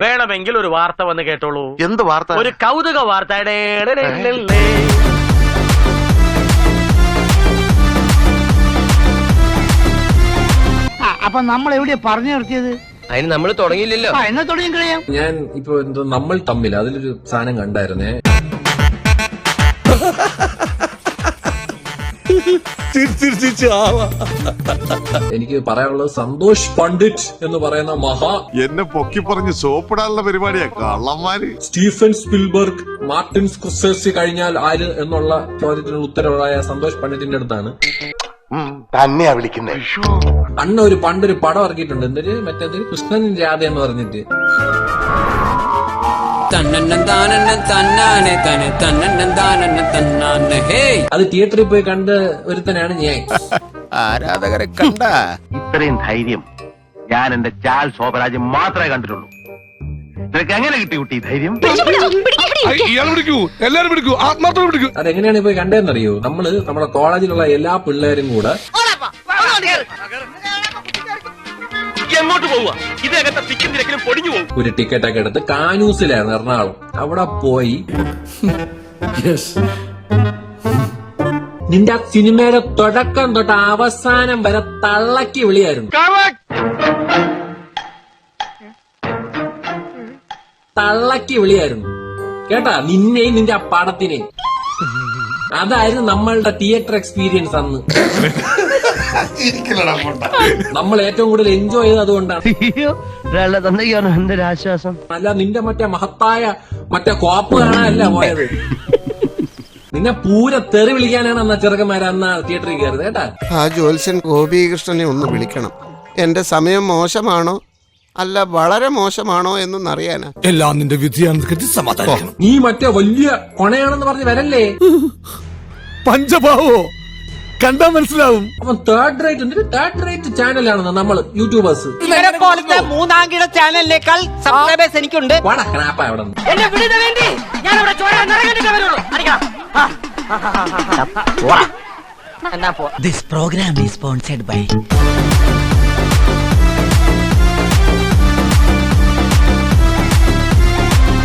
വേണമെങ്കിൽ ഒരു വാർത്ത വന്ന് കേട്ടോളൂ. എന്ത് വാർത്ത? ഒരു കൗതുക വാർത്ത. അപ്പൊ നമ്മൾ എവിടെയാ പറഞ്ഞു നിർത്തിയത്? അതിന് നമ്മൾ തുടങ്ങിയില്ലല്ലോ. എന്നാ തുടങ്ങി കഴിയാം. ഞാൻ ഇപ്പൊ എന്തോ നമ്മൾ തമ്മിൽ അതിലൊരു സാധനം കണ്ടായിരുന്നേ. എനിക്ക് പറയാനുള്ളത് സന്തോഷ് പണ്ഡിറ്റ് എന്ന് പറയുന്ന എന്നെ പൊക്കി പറഞ്ഞ് സോപ്പിടാനുള്ള പരിപാടിയാ കള്ളന്മാര്. സ്റ്റീഫൻ സ്പിൽബർഗ്, മാർട്ടിൻ സ്കോർസെസി കഴിഞ്ഞാൽ ആര് എന്നുള്ള ചോദ്യത്തിനുള്ള ഉത്തരവായ സന്തോഷ് പണ്ഡിറ്റിന്റെ അടുത്താണ് തന്നെയാ വിളിക്കുന്നേ. അന്ന് പണ്ടൊരു പടം ഇറക്കിയിട്ടുണ്ട്. എന്തൊരു മറ്റേത് കൃഷ്ണൻ രാധ എന്ന് പറഞ്ഞിട്ട്. അത് തിയേറ്ററിൽ പോയി കണ്ട് ഒരുത്തനാണ് ഞാൻ. ആരാധകരെ കണ്ട ഇത്രയും ധൈര്യം ഞാൻ എന്റെ ചാൽ ശോഭരാജ് മാത്രമേ കണ്ടിട്ടുള്ളൂ. നിനക്ക് എങ്ങനെ കിട്ടി കുട്ടി ധൈര്യം? അതെങ്ങനെയാണ് പോയി കണ്ടതെന്നറിയോ? നമ്മുടെ കോളേജിലുള്ള എല്ലാ പിള്ളേരും കൂടെ എങ്ങോട്ട് പോവുക? ഇതിനകത്തെ തിക്കും തിരക്കിലും പൊടിഞ്ഞു പോകും. ഒരു ടിക്കറ്റ് ഒക്കെ എടുത്ത് കാനൂസിലായിരുന്നു എറണാകുളം. അവിടെ പോയി നിന്റെ ആ സിനിമയുടെ തുടക്കം തൊട്ട് അവസാനം വരെ തള്ളക്കി വിളിയായിരുന്നു. തള്ളക്കി വിളിയായിരുന്നു കേട്ടാ, നിന്നെയും നിന്റെ ആ പടത്തിനെയും. അതായിരുന്നു നമ്മളുടെ തിയേറ്റർ എക്സ്പീരിയൻസ് അന്ന്. നമ്മൾ ഏറ്റവും കൂടുതൽ എൻജോയ് ചെയ്തത് അതുകൊണ്ടാണ്. ആശ്വാസം. അല്ല നിന്റെ മഹത്തായ കോപ്പ് കാണാനല്ല പോയത്. നിന്നെ പൂര തെറി വിളിക്കാനാണ് അന്ന് ചെറുക്കന്മാരെ അന്ന് തിയേറ്ററിൽ കയറുന്നത് കേട്ടാ. ആ ജ്യോത്സ്യൻ ഗോപീകൃഷ്ണനെ ഒന്ന് വിളിക്കണം. എന്റെ സമയം മോശമാണോ അല്ല വളരെ മോശമാണോ എന്നൊന്നറിയാനാ. എല്ലാം നിന്റെ വിധിയാണെന്ന് സമാധാനിക്കണം. നീ വലിയ കൊണയാണെന്ന് പറഞ്ഞ് വരല്ലേ. പഞ്ചഭാവോ കണ്ടാ മനസ്സിലാവും. അപ്പൊ തേർഡ് റേറ്റ് ചാനലാണെന്ന് നമ്മൾ യൂട്യൂബേഴ്സ്. പോലത്തെ മൂന്നാംകിട ചാനലിനേക്കാൾ സബ്സ്ക്രൈബേഴ്സ് എനിക്കുണ്ട്. ക്രാപ്പ അവിടെ This program is sponsored by